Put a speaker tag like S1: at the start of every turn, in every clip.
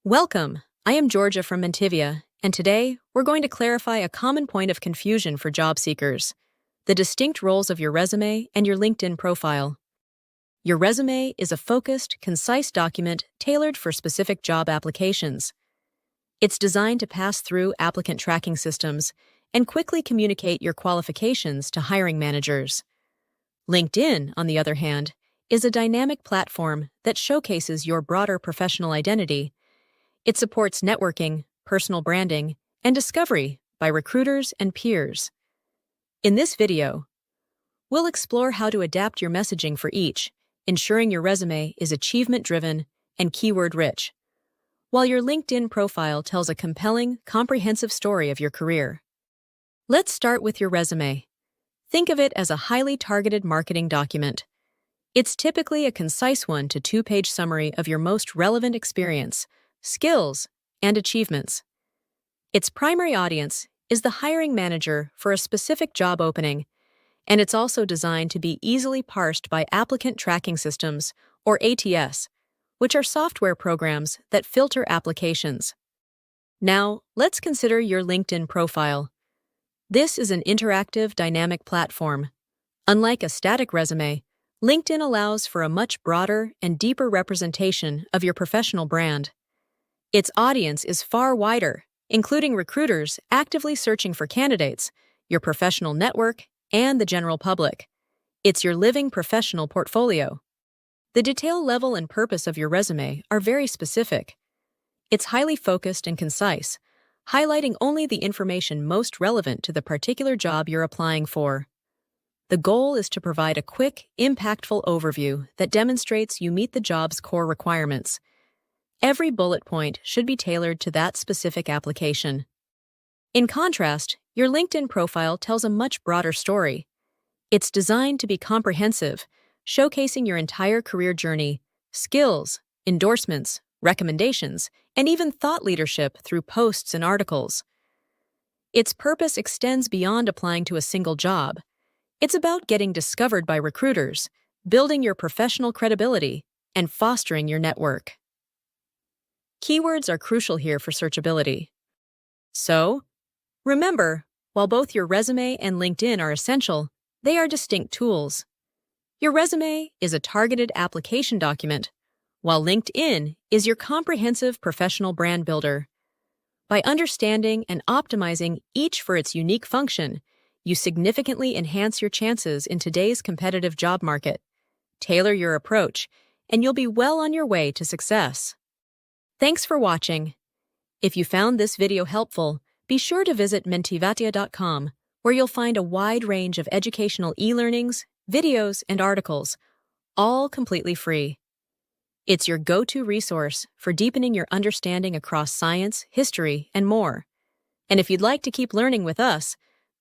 S1: Welcome! I am Georgia from Mentivia, and today we're going to clarify a common point of confusion for job seekers: the distinct roles of your resume and your LinkedIn profile. Your resume is a focused, concise document tailored for specific job applications. It's designed to pass through applicant tracking systems and quickly communicate your qualifications to hiring managers. LinkedIn, on the other hand, is a dynamic platform that showcases your broader professional identity. It supports networking, personal branding, and discovery by recruiters and peers. In this video, we'll explore how to adapt your messaging for each, ensuring your resume is achievement-driven and keyword-rich, while your LinkedIn profile tells a compelling, comprehensive story of your career. Let's start with your resume. Think of it as a highly targeted marketing document. It's typically a concise 1 to 2-page summary of your most relevant experience, skills, and achievements. Its primary audience is the hiring manager for a specific job opening, and it's also designed to be easily parsed by applicant tracking systems, or ATS, which are software programs that filter applications. Now, let's consider your LinkedIn profile. This is an interactive, dynamic platform. Unlike a static resume, LinkedIn allows for a much broader and deeper representation of your professional brand. Its audience is far wider, including recruiters actively searching for candidates, your professional network, and the general public. It's your living professional portfolio. The detail level and purpose of your resume are very specific. It's highly focused and concise, highlighting only the information most relevant to the particular job you're applying for. The goal is to provide a quick, impactful overview that demonstrates you meet the job's core requirements. Every bullet point should be tailored to that specific application. In contrast, your LinkedIn profile tells a much broader story. It's designed to be comprehensive, showcasing your entire career journey, skills, endorsements, recommendations, and even thought leadership through posts and articles. Its purpose extends beyond applying to a single job. It's about getting discovered by recruiters, building your professional credibility, and fostering your network. Keywords are crucial here for searchability. So, remember, while both your resume and LinkedIn are essential, they are distinct tools. Your resume is a targeted application document, while LinkedIn is your comprehensive professional brand builder. By understanding and optimizing each for its unique function, you significantly enhance your chances in today's competitive job market. Tailor your approach, and you'll be well on your way to success. Thanks for watching. If you found this video helpful, be sure to visit mentivia.com, where you'll find a wide range of educational e-learnings, videos, and articles, all completely free. It's your go-to resource for deepening your understanding across science, history, and more. And if you'd like to keep learning with us,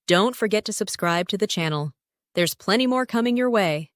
S1: don't forget to subscribe to the channel. There's plenty more coming your way.